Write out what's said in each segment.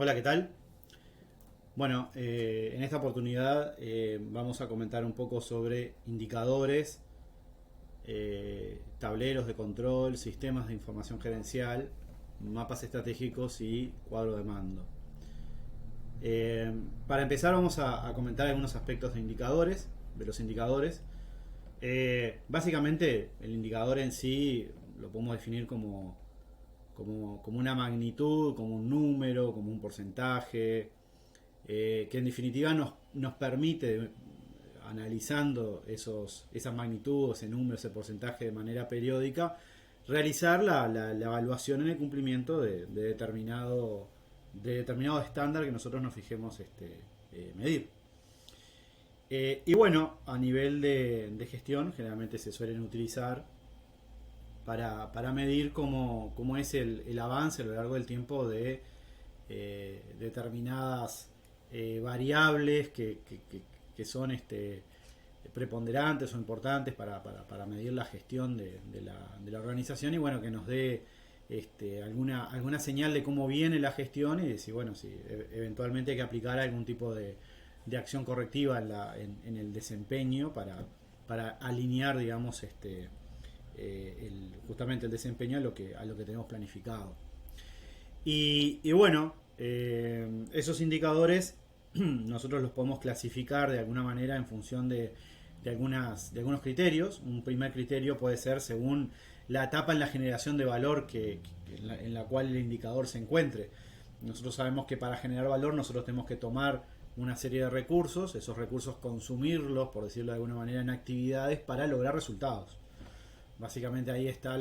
Hola, ¿qué tal? Bueno, en esta oportunidad vamos a comentar un poco sobre indicadores, tableros de control, sistemas de información gerencial, mapas estratégicos y cuadro de mando. Eh, para empezar vamos a comentar algunos aspectos de los indicadores. Básicamente el indicador en sí lo podemos definir como una magnitud, como un número, como un porcentaje, que en definitiva nos permite, analizando esas magnitudes, ese número, ese porcentaje de manera periódica, realizar la evaluación en el cumplimiento de determinado estándar que nosotros nos fijemos medir. Y bueno, a nivel de gestión, generalmente se suelen utilizar para medir cómo es el avance a lo largo del tiempo de determinadas variables que son preponderantes o importantes para medir la gestión de la organización y bueno, que nos dé alguna señal de cómo viene la gestión y de si, bueno, si eventualmente hay que aplicar algún tipo de acción correctiva en el desempeño para alinear, digamos, justamente el desempeño a lo que tenemos planificado. Y bueno, esos indicadores nosotros los podemos clasificar de alguna manera en función de algunos criterios. Un primer criterio puede ser según la etapa en la generación de valor en la cual el indicador se encuentre. Nosotros sabemos que para generar valor nosotros tenemos que tomar una serie de recursos, esos recursos consumirlos, por decirlo de alguna manera, en actividades para lograr resultados. Básicamente ahí está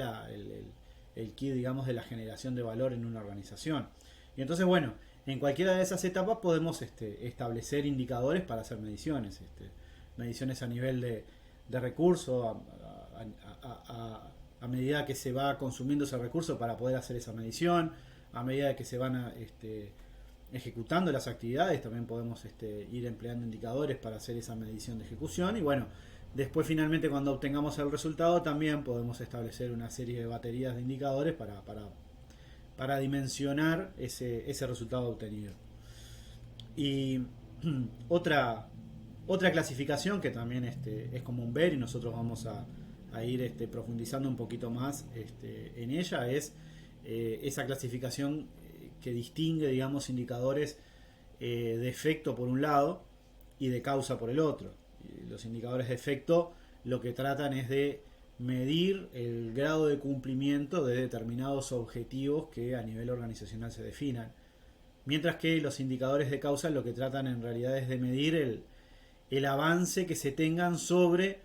el key, digamos, de la generación de valor en una organización. Y entonces, bueno, en cualquiera de esas etapas podemos establecer indicadores para hacer mediciones. Mediciones a nivel de recurso, a medida que se va consumiendo ese recurso para poder hacer esa medición, a medida que se van ejecutando las actividades, también podemos ir empleando indicadores para hacer esa medición de ejecución. Y bueno, después finalmente cuando obtengamos el resultado también podemos establecer una serie de baterías de indicadores para dimensionar ese resultado obtenido. Y otra, otra clasificación que también es común ver y nosotros vamos a ir profundizando un poquito más en ella es esa clasificación que distingue, digamos, indicadores de efecto por un lado y de causa por el otro. Los indicadores de efecto lo que tratan es de medir el grado de cumplimiento de determinados objetivos que a nivel organizacional se definan. Mientras que los indicadores de causa lo que tratan en realidad es de medir el avance que se tengan sobre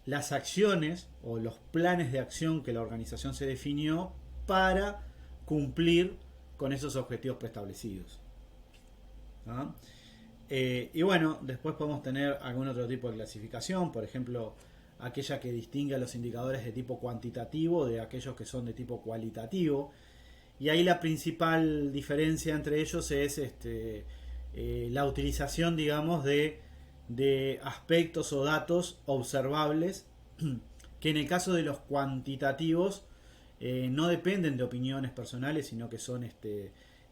las acciones o los planes de acción que la organización se definió para cumplir con esos objetivos preestablecidos. ¿Ah? Y bueno, después podemos tener algún otro tipo de clasificación, por ejemplo, aquella que distingue a los indicadores de tipo cuantitativo de aquellos que son de tipo cualitativo. Y ahí la principal diferencia entre ellos es la utilización, digamos, de aspectos o datos observables que en el caso de los cuantitativos no dependen de opiniones personales, sino que son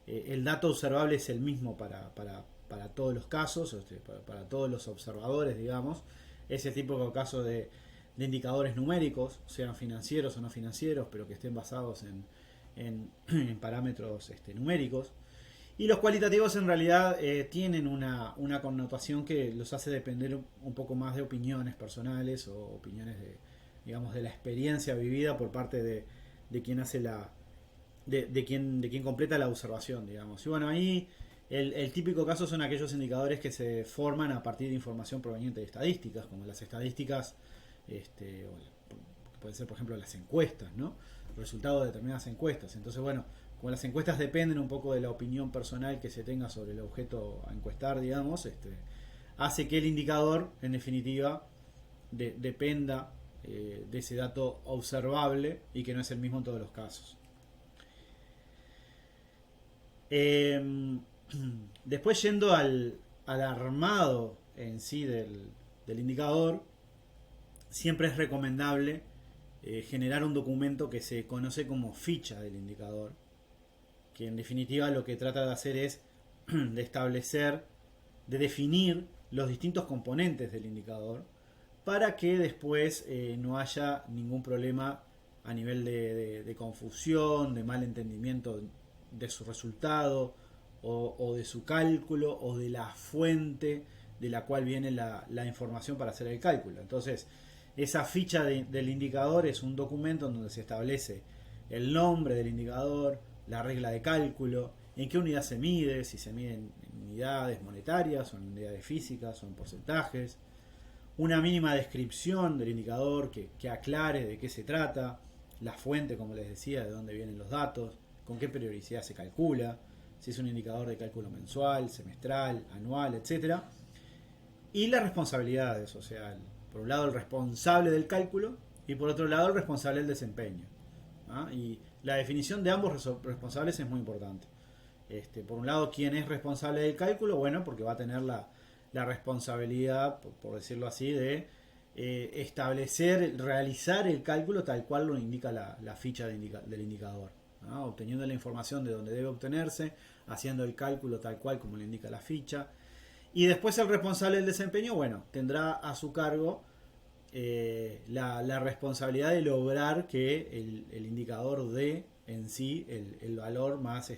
el dato observable es el mismo para todos los casos, para todos los observadores, digamos. Ese tipo de casos de indicadores numéricos, sean financieros o no financieros, pero que estén basados en parámetros numéricos. Y los cualitativos en realidad tienen una connotación que los hace depender un poco más de opiniones personales o opiniones digamos, de la experiencia vivida por parte de quien hace de quien completa la observación, digamos. Y bueno, ahí el típico caso son aquellos indicadores que se forman a partir de información proveniente de estadísticas, como las estadísticas, pueden ser por ejemplo las encuestas, ¿no? Resultados de determinadas encuestas. Entonces, bueno, como las encuestas dependen un poco de la opinión personal que se tenga sobre el objeto a encuestar, digamos, hace que el indicador, en definitiva, dependa de ese dato observable y que no es el mismo en todos los casos. Eh, Después yendo al armado en sí del indicador, siempre es recomendable generar un documento que se conoce como ficha del indicador, que en definitiva lo que trata de hacer es de establecer, de definir los distintos componentes del indicador para que después no haya ningún problema a nivel de confusión, de mal entendimiento de su resultado o de su cálculo o de la fuente de la cual viene la información para hacer el cálculo. Entonces, esa ficha del indicador es un documento en donde se establece el nombre del indicador, la regla de cálculo, en qué unidad se mide, si se mide en unidades monetarias o en unidades físicas o en porcentajes, una mínima descripción del indicador que aclare de qué se trata, la fuente, como les decía, de dónde vienen los datos, con qué periodicidad se calcula, si es un indicador de cálculo mensual, semestral, anual, etc. Y las responsabilidades, o sea, por un lado el responsable del cálculo y por otro lado el responsable del desempeño. Y la definición de ambos responsables es muy importante. Por un lado, ¿quién es responsable del cálculo? Bueno, porque va a tener la responsabilidad, por decirlo así, de establecer, realizar el cálculo tal cual lo indica la ficha del indicador, obteniendo la información de donde debe obtenerse, haciendo el cálculo tal cual como lo indica la ficha. Y después el responsable del desempeño, bueno, tendrá a su cargo la responsabilidad de lograr que el indicador dé en sí el valor más,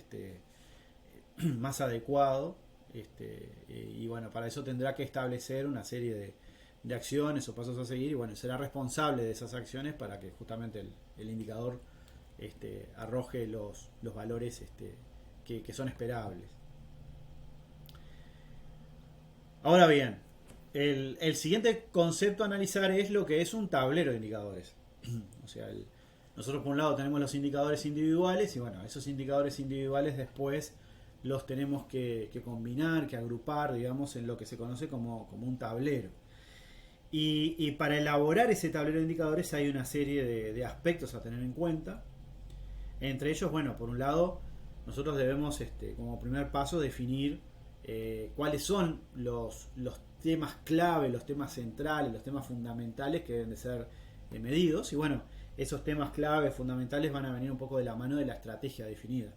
más adecuado. Y bueno, para eso tendrá que establecer una serie de acciones o pasos a seguir y bueno, será responsable de esas acciones para que justamente el indicador arroje los valores que son esperables. Ahora bien, el siguiente concepto a analizar es lo que es un tablero de indicadores. O sea, nosotros por un lado tenemos los indicadores individuales y bueno, esos indicadores individuales después los tenemos que combinar, que agrupar, digamos, en lo que se conoce como un tablero. Y para elaborar ese tablero de indicadores hay una serie de aspectos a tener en cuenta. Entre ellos, bueno, por un lado, nosotros debemos, como primer paso, definir cuáles son los temas clave, los temas centrales, los temas fundamentales que deben de ser medidos. Y bueno, esos temas clave, fundamentales, van a venir un poco de la mano de la estrategia definida.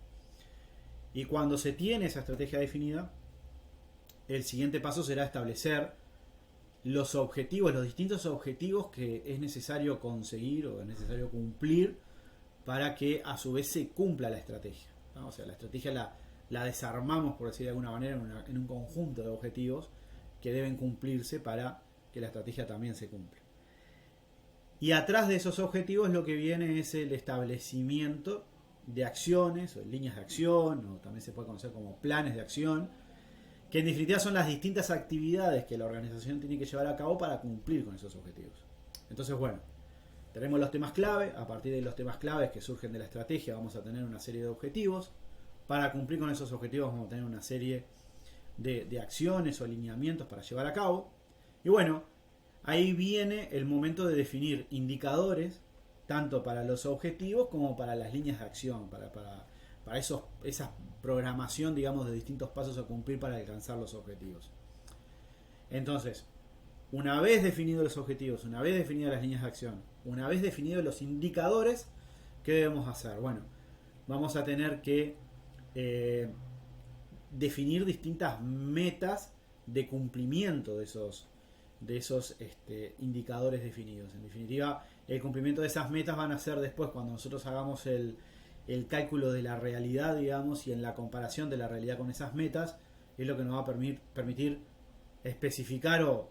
Y cuando se tiene esa estrategia definida, el siguiente paso será establecer los objetivos, los distintos objetivos que es necesario conseguir o es necesario cumplir para que a su vez se cumpla la estrategia, ¿no? O sea, la estrategia la desarmamos, por decir de alguna manera, en un conjunto de objetivos que deben cumplirse para que la estrategia también se cumpla. Y atrás de esos objetivos lo que viene es el establecimiento de acciones o líneas de acción, o también se puede conocer como planes de acción, que en definitiva son las distintas actividades que la organización tiene que llevar a cabo para cumplir con esos objetivos. Entonces, bueno, tenemos los temas clave. A partir de los temas claves que surgen de la estrategia vamos a tener una serie de objetivos. Para cumplir con esos objetivos vamos a tener una serie de acciones o alineamientos para llevar a cabo. Y bueno, ahí viene el momento de definir indicadores tanto para los objetivos como para las líneas de acción, para esa programación, digamos, de distintos pasos a cumplir para alcanzar los objetivos. Entonces, una vez definidos los objetivos, una vez definidas las líneas de acción, una vez definidos los indicadores, ¿qué debemos hacer? Bueno, vamos a tener que definir distintas metas de cumplimiento de esos indicadores definidos. En definitiva, el cumplimiento de esas metas van a ser después cuando nosotros hagamos el cálculo de la realidad, digamos, y en la comparación de la realidad con esas metas, es lo que nos va a permitir especificar o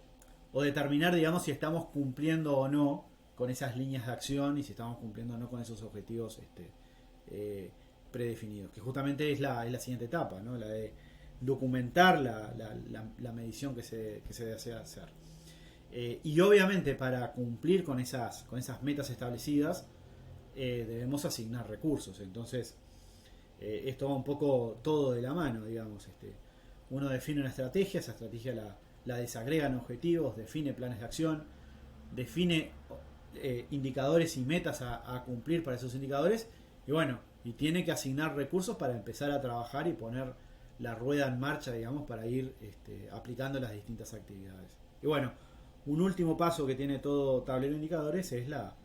determinar, digamos, si estamos cumpliendo o no con esas líneas de acción y si estamos cumpliendo o no con esos objetivos predefinidos, que justamente es la siguiente etapa, ¿no? La de documentar la medición que se desea hacer. Y obviamente para cumplir con esas metas establecidas debemos asignar recursos. Entonces esto va un poco todo de la mano, digamos. Uno define una estrategia, esa estrategia la desagrega en objetivos, define planes de acción, define indicadores y metas a cumplir para esos indicadores y bueno, y tiene que asignar recursos para empezar a trabajar y poner la rueda en marcha, digamos, para ir aplicando las distintas actividades. Y bueno, un último paso que tiene todo tablero de indicadores es la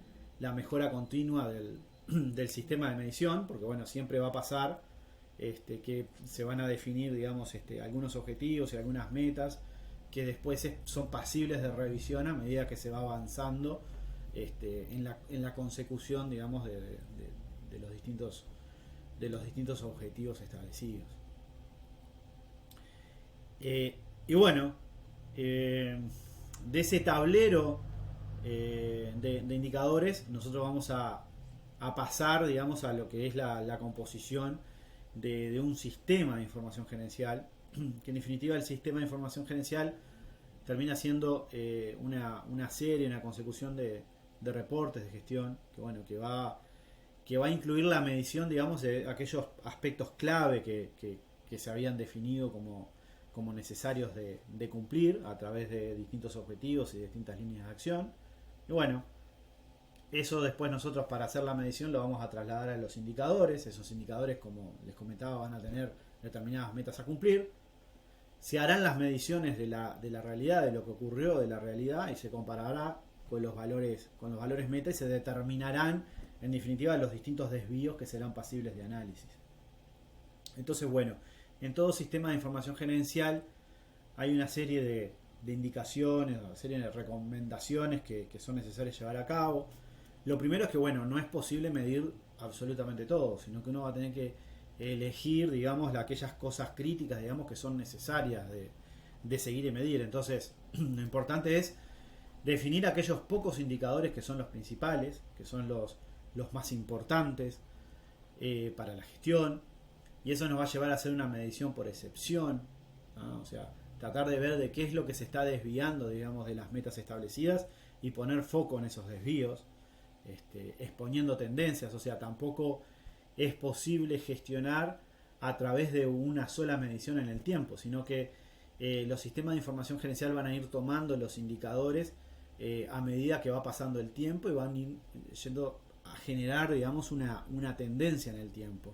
mejora continua del sistema de medición, porque bueno, siempre va a pasar que se van a definir, digamos, algunos objetivos y algunas metas que después son pasibles de revisión a medida que se va avanzando en la consecución, digamos, de los distintos objetivos establecidos. Y bueno, de ese tablero de indicadores, nosotros vamos a pasar, digamos, a lo que es la composición de un sistema de información gerencial, que en definitiva el sistema de información gerencial termina siendo una serie, una consecución de reportes de gestión, que bueno, que va a incluir la medición, digamos, de aquellos aspectos clave que se habían definido como necesarios de cumplir a través de distintos objetivos y distintas líneas de acción. Y bueno, eso después nosotros, para hacer la medición, lo vamos a trasladar a los indicadores. Esos indicadores, como les comentaba, van a tener determinadas metas a cumplir. Se harán las mediciones de la realidad, de lo que ocurrió, de la realidad, y se comparará con los valores meta, y se determinarán en definitiva los distintos desvíos que serán pasibles de análisis. Entonces, bueno, en todo sistema de información gerencial hay una serie de indicaciones, una serie de recomendaciones que son necesarias llevar a cabo. Lo primero es que, bueno, no es posible medir absolutamente todo, sino que uno va a tener que elegir, digamos, aquellas cosas críticas, digamos, que son necesarias de seguir y medir. Entonces, lo importante es definir aquellos pocos indicadores que son los principales, que son los más importantes para la gestión, y eso nos va a llevar a hacer una medición por excepción, ¿no? O sea, tratar de ver de qué es lo que se está desviando, digamos, de las metas establecidas y poner foco en esos desvíos, exponiendo tendencias. O sea, tampoco es posible gestionar a través de una sola medición en el tiempo, sino que los sistemas de información gerencial van a ir tomando los indicadores a medida que va pasando el tiempo, y van yendo a generar, digamos, una tendencia en el tiempo,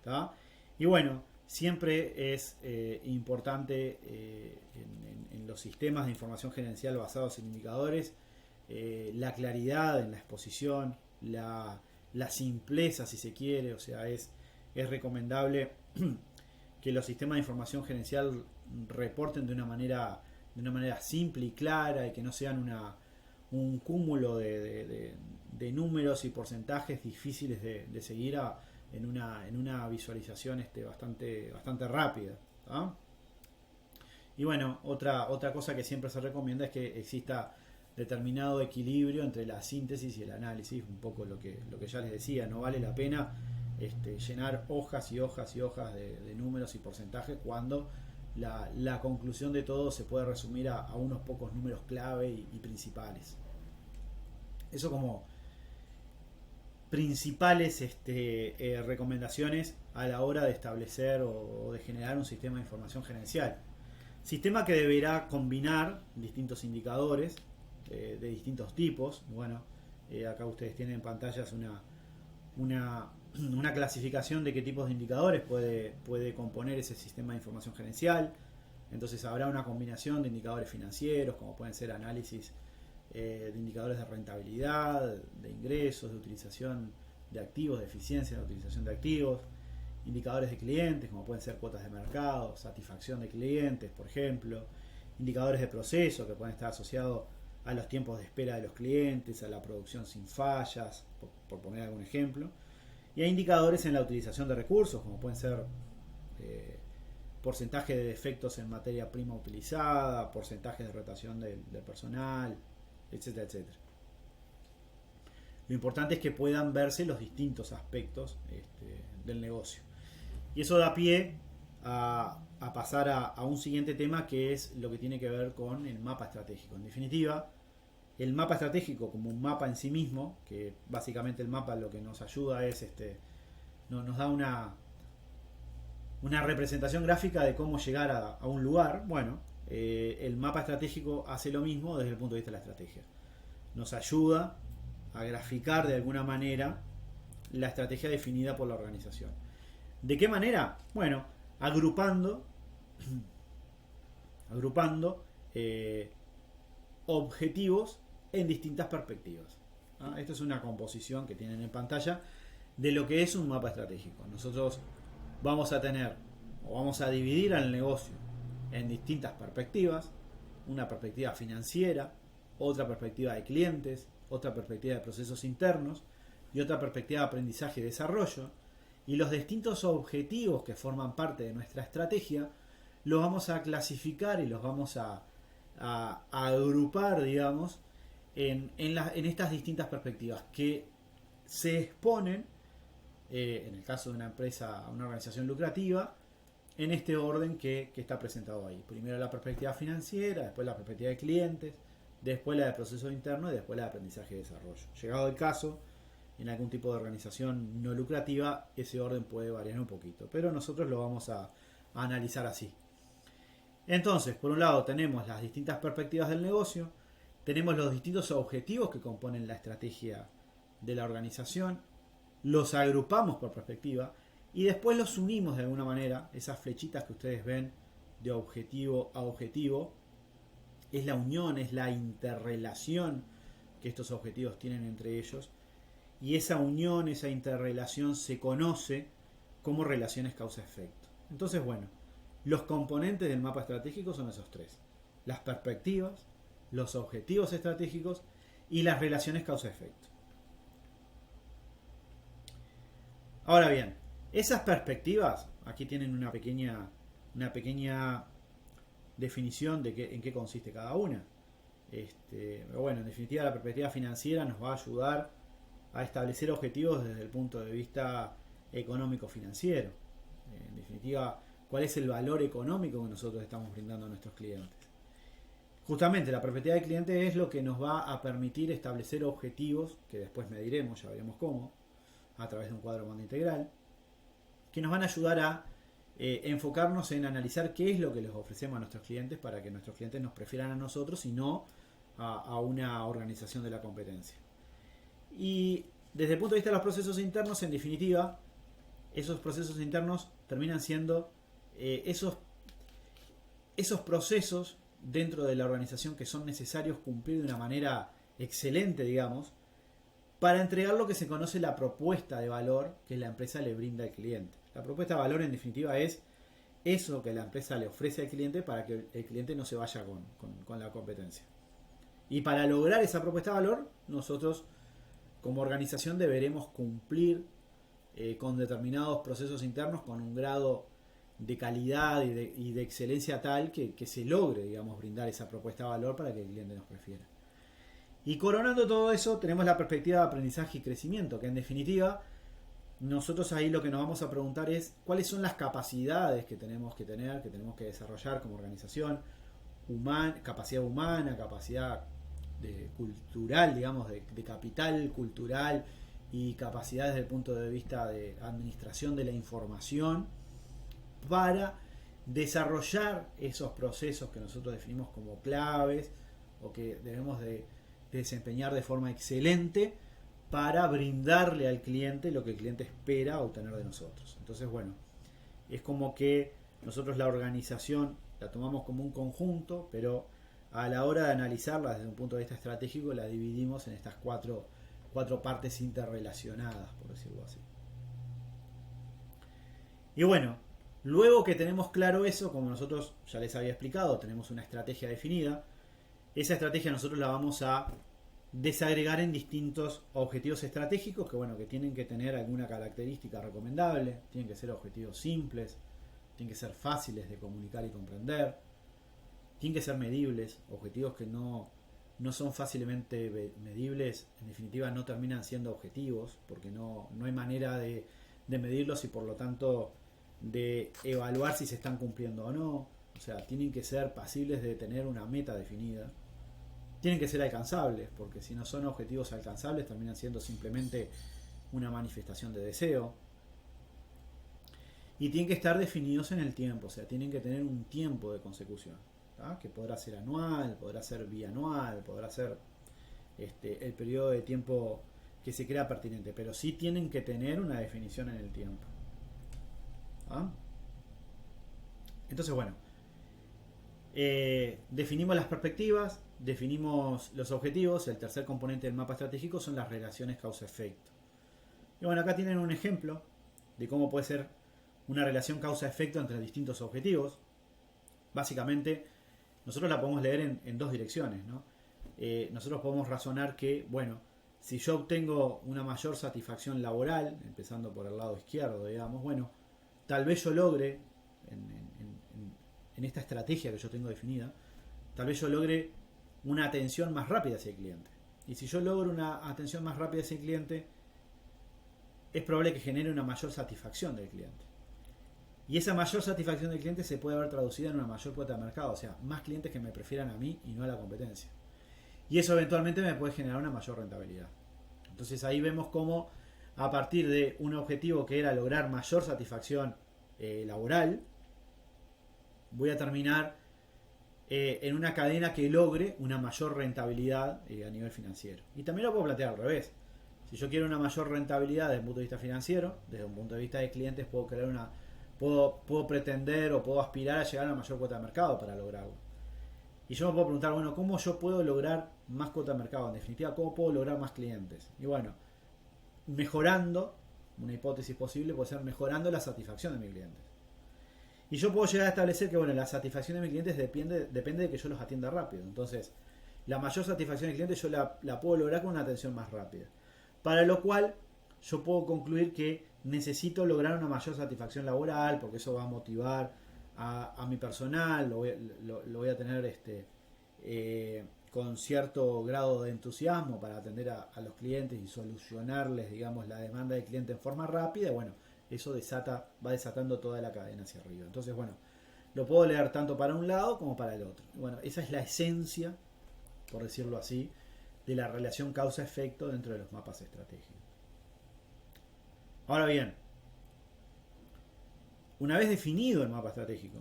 ¿tá? Y bueno, siempre es importante en los sistemas de información gerencial basados en indicadores la claridad en la exposición, la simpleza, si se quiere. O sea, es recomendable que los sistemas de información gerencial reporten de una manera simple y clara, y que no sean un cúmulo de números y porcentajes difíciles de seguir en una visualización bastante rápida, ¿tá? Y bueno, otra cosa que siempre se recomienda es que exista determinado equilibrio entre la síntesis y el análisis. Un poco lo que ya les decía, no vale la pena llenar hojas y hojas y hojas de números y porcentajes cuando la conclusión de todo se puede resumir a unos pocos números clave y principales. Eso como principales recomendaciones a la hora de establecer o de generar un sistema de información gerencial. Sistema que deberá combinar distintos indicadores de distintos tipos. Bueno, acá ustedes tienen en pantallas una clasificación de qué tipos de indicadores puede componer ese sistema de información gerencial. Entonces habrá una combinación de indicadores financieros, como pueden ser análisis de indicadores de rentabilidad, de ingresos, de utilización de activos, de eficiencia de utilización de activos, indicadores de clientes, como pueden ser cuotas de mercado, satisfacción de clientes, por ejemplo, indicadores de proceso, que pueden estar asociados a los tiempos de espera de los clientes, a la producción sin fallas, por poner algún ejemplo, y hay indicadores en la utilización de recursos, como pueden ser porcentaje de defectos en materia prima utilizada, porcentaje de rotación del personal, etcétera, etcétera. Lo importante es que puedan verse los distintos aspectos del negocio. Y eso da pie a pasar a un siguiente tema, que es lo que tiene que ver con el mapa estratégico. En definitiva, el mapa estratégico como un mapa en sí mismo, que básicamente el mapa lo que nos ayuda es nos da una representación gráfica de cómo llegar a un lugar. Bueno, el mapa estratégico hace lo mismo desde el punto de vista de la estrategia. Nos ayuda a graficar de alguna manera la estrategia definida por la organización. ¿De qué manera? Bueno, agrupando objetivos en distintas perspectivas. Esto es una composición que tienen en pantalla de lo que es un mapa estratégico. Nosotros vamos a tener o vamos a dividir al negocio en distintas perspectivas, una perspectiva financiera, otra perspectiva de clientes, otra perspectiva de procesos internos y otra perspectiva de aprendizaje y desarrollo, y los distintos objetivos que forman parte de nuestra estrategia los vamos a clasificar y los vamos a agrupar, digamos, en estas distintas perspectivas que se exponen, en el caso de una empresa, una organización lucrativa, en este orden que está presentado ahí. Primero la perspectiva financiera, después la perspectiva de clientes, después la de proceso interno y después la de aprendizaje y desarrollo. Llegado el caso, en algún tipo de organización no lucrativa, ese orden puede variar un poquito, pero nosotros lo vamos a analizar así. Entonces, por un lado tenemos las distintas perspectivas del negocio, tenemos los distintos objetivos que componen la estrategia de la organización, los agrupamos por perspectiva y después los unimos de alguna manera. Esas flechitas que ustedes ven de objetivo a objetivo es la unión, es la interrelación que estos objetivos tienen entre ellos, y esa unión, esa interrelación se conoce como relaciones causa-efecto. Entonces, bueno, los componentes del mapa estratégico son esos tres: las perspectivas, los objetivos estratégicos y las relaciones causa-efecto. Ahora bien, esas perspectivas, aquí tienen una pequeña definición de en qué consiste cada una. Pero bueno, en definitiva la perspectiva financiera nos va a ayudar a establecer objetivos desde el punto de vista económico-financiero. En definitiva, cuál es el valor económico que nosotros estamos brindando a nuestros clientes. Justamente la perspectiva del cliente es lo que nos va a permitir establecer objetivos, que después mediremos, ya veremos cómo, a través de un cuadro mando integral, que nos van a ayudar a enfocarnos en analizar qué es lo que les ofrecemos a nuestros clientes para que nuestros clientes nos prefieran a nosotros y no a una organización de la competencia. Y desde el punto de vista de los procesos internos, en definitiva, esos procesos internos terminan siendo esos procesos dentro de la organización que son necesarios cumplir de una manera excelente, digamos, para entregar lo que se conoce la propuesta de valor que la empresa le brinda al cliente. La propuesta de valor, en definitiva, es eso que la empresa le ofrece al cliente para que el cliente no se vaya con la competencia. Y para lograr esa propuesta de valor, nosotros como organización deberemos cumplir con determinados procesos internos con un grado de calidad y de excelencia tal que se logre, digamos, brindar esa propuesta de valor para que el cliente nos prefiera. Y coronando todo eso, tenemos la perspectiva de aprendizaje y crecimiento, que en definitiva, nosotros ahí lo que nos vamos a preguntar es cuáles son las capacidades que tenemos que tener, que tenemos que desarrollar como organización, capacidad humana, capacidad cultural, digamos, de capital cultural y capacidad desde el punto de vista de administración de la información para desarrollar esos procesos que nosotros definimos como claves o que debemos de desempeñar de forma excelente para brindarle al cliente lo que el cliente espera obtener de nosotros. Entonces, bueno, es como que nosotros la organización la tomamos como un conjunto, pero a la hora de analizarla desde un punto de vista estratégico la dividimos en estas cuatro partes interrelacionadas, por decirlo así. Y bueno, luego que tenemos claro eso, como nosotros ya les había explicado, tenemos una estrategia definida. Esa estrategia nosotros la vamos a desagregar en distintos objetivos estratégicos que tienen que tener alguna característica recomendable, tienen que ser objetivos simples, tienen que ser fáciles de comunicar y comprender, tienen que ser medibles. Objetivos que no son fácilmente medibles, en definitiva no terminan siendo objetivos, porque no hay manera de medirlos y por lo tanto de evaluar si se están cumpliendo o no. O sea, tienen que ser pasibles de tener una meta definida. Tienen que ser alcanzables, porque si no son objetivos alcanzables terminan siendo simplemente una manifestación de deseo. Y tienen que estar definidos en el tiempo, o sea, tienen que tener un tiempo de consecución, ¿tá? Que podrá ser anual, podrá ser bianual, podrá ser el periodo de tiempo que se crea pertinente, pero sí tienen que tener una definición en el tiempo. ¿Ah? Entonces, bueno, definimos las perspectivas, definimos los objetivos. El tercer componente del mapa estratégico son las relaciones causa-efecto. Y bueno, acá tienen un ejemplo de cómo puede ser una relación causa-efecto entre distintos objetivos. Básicamente, nosotros la podemos leer en dos direcciones, ¿no? Nosotros podemos razonar que, bueno, si yo obtengo una mayor satisfacción laboral, empezando por el lado izquierdo, digamos, bueno, tal vez yo logre, en esta estrategia que yo tengo definida, tal vez yo logre una atención más rápida hacia el cliente. Y si yo logro una atención más rápida hacia el cliente, es probable que genere una mayor satisfacción del cliente. Y esa mayor satisfacción del cliente se puede ver traducida en una mayor cuota de mercado, o sea, más clientes que me prefieran a mí y no a la competencia. Y eso eventualmente me puede generar una mayor rentabilidad. Entonces ahí vemos cómo a partir de un objetivo que era lograr mayor satisfacción laboral, voy a terminar en una cadena que logre una mayor rentabilidad a nivel financiero. Y también lo puedo plantear al revés. Si yo quiero una mayor rentabilidad desde un punto de vista financiero, desde un punto de vista de clientes, puedo pretender o puedo aspirar a llegar a una mayor cuota de mercado para lograrlo. Y yo me puedo preguntar, bueno, ¿cómo yo puedo lograr más cuota de mercado? En definitiva, ¿cómo puedo lograr más clientes? Y bueno, mejorando, una hipótesis posible puede ser mejorando la satisfacción de mis clientes. Y yo puedo llegar a establecer que, bueno, la satisfacción de mis clientes depende de que yo los atienda rápido. Entonces, la mayor satisfacción del cliente yo la puedo lograr con una atención más rápida. Para lo cual, yo puedo concluir que necesito lograr una mayor satisfacción laboral, porque eso va a motivar a mi personal, lo voy a tener con cierto grado de entusiasmo para atender a los clientes y solucionarles, digamos, la demanda del cliente en forma rápida. Bueno, eso va desatando toda la cadena hacia arriba. Entonces, bueno, lo puedo leer tanto para un lado como para el otro. Bueno, esa es la esencia, por decirlo así, de la relación causa-efecto dentro de los mapas estratégicos. Ahora bien, una vez definido el mapa estratégico,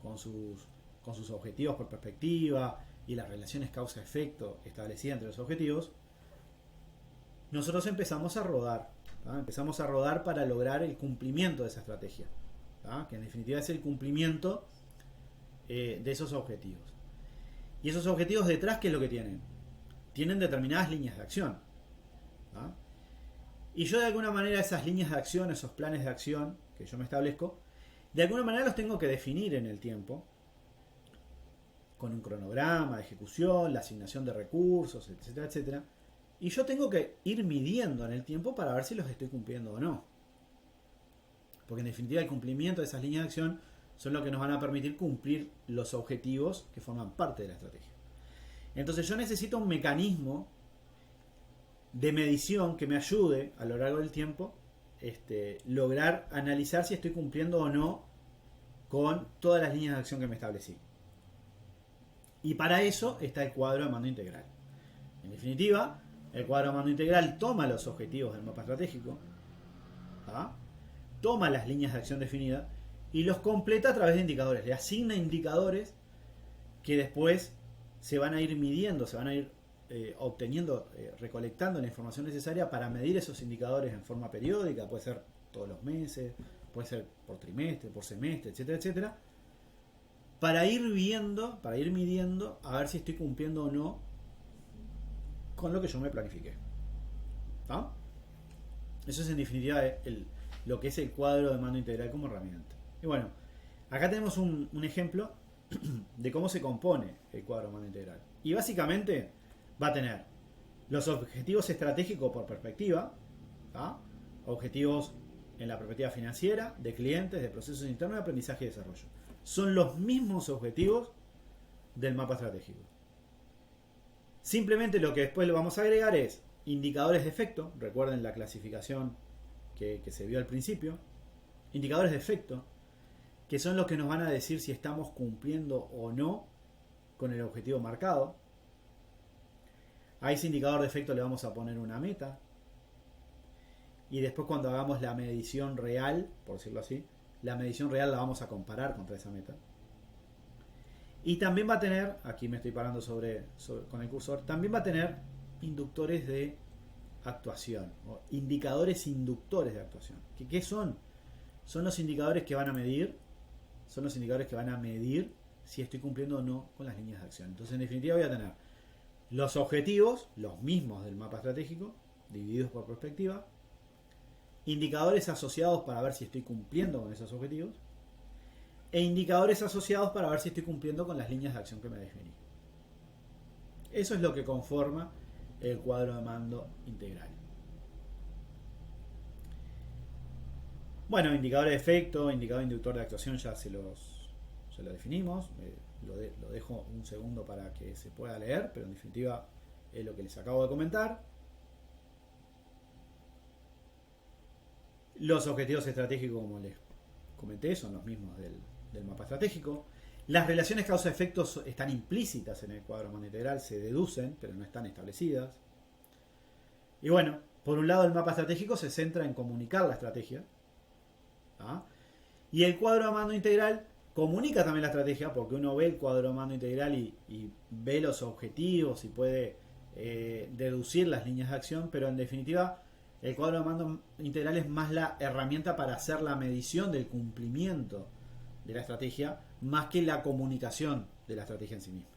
con sus objetivos por perspectiva y las relaciones causa-efecto establecidas entre los objetivos, nosotros empezamos a rodar. ¿tá? Empezamos a rodar para lograr el cumplimiento de esa estrategia, ¿tá? que en definitiva es el cumplimiento de esos objetivos. Y esos objetivos detrás, ¿qué es lo que tienen? Tienen determinadas líneas de acción. ¿tá? Y yo de alguna manera esas líneas de acción, esos planes de acción que yo me establezco, de alguna manera los tengo que definir en el tiempo, con un cronograma de ejecución, la asignación de recursos, etcétera, etcétera. Y yo tengo que ir midiendo en el tiempo para ver si los estoy cumpliendo o no. Porque en definitiva el cumplimiento de esas líneas de acción son lo que nos van a permitir cumplir los objetivos que forman parte de la estrategia. Entonces yo necesito un mecanismo de medición que me ayude a lo largo del tiempo lograr analizar si estoy cumpliendo o no con todas las líneas de acción que me establecí. Y para eso está el cuadro de mando integral. En definitiva, el cuadro de mando integral toma los objetivos del mapa estratégico, ¿tá? Toma las líneas de acción definidas y los completa a través de indicadores. Le asigna indicadores que después se van a ir midiendo, se van a ir obteniendo, recolectando la información necesaria para medir esos indicadores en forma periódica. Puede ser todos los meses, puede ser por trimestre, por semestre, etcétera, etcétera. Para ir viendo, para ir midiendo a ver si estoy cumpliendo o no con lo que yo me planifiqué. ¿tá? Eso es en definitiva lo que es el cuadro de mando integral como herramienta. Y bueno, acá tenemos un ejemplo de cómo se compone el cuadro de mando integral. Y básicamente va a tener los objetivos estratégicos por perspectiva, ¿tá? Objetivos en la perspectiva financiera, de clientes, de procesos internos, de aprendizaje y desarrollo. Son los mismos objetivos del mapa estratégico. Simplemente lo que después le vamos a agregar es indicadores de efecto. Recuerden la clasificación que se vio al principio. Indicadores de efecto, que son los que nos van a decir si estamos cumpliendo o no con el objetivo marcado. A ese indicador de efecto le vamos a poner una meta. Y después cuando hagamos la medición real, por decirlo así, la medición real la vamos a comparar contra esa meta. Y también va a tener, aquí me estoy parando con el cursor, también va a tener inductores de actuación, o indicadores inductores de actuación. ¿Qué son? Son los indicadores que van a medir, si estoy cumpliendo o no con las líneas de acción. Entonces, en definitiva, voy a tener los objetivos, los mismos del mapa estratégico, divididos por perspectiva, indicadores asociados para ver si estoy cumpliendo con esos objetivos, e indicadores asociados para ver si estoy cumpliendo con las líneas de acción que me definí. Eso es lo que conforma el cuadro de mando integral. Bueno, indicador de efecto, indicador inductor de actuación ya lo definimos. Lo dejo un segundo para que se pueda leer, pero en definitiva es lo que les acabo de comentar. Los objetivos estratégicos, como les comenté, son los mismos del mapa estratégico. Las relaciones causa-efecto están implícitas en el cuadro de mando integral, se deducen, pero no están establecidas. Y bueno, por un lado el mapa estratégico se centra en comunicar la estrategia, ¿ah? Y el cuadro de mando integral comunica también la estrategia, porque uno ve el cuadro de mando integral y ve los objetivos y puede deducir las líneas de acción, pero en definitiva el cuadro de mando integral es más la herramienta para hacer la medición del cumplimiento de la estrategia, más que la comunicación de la estrategia en sí misma.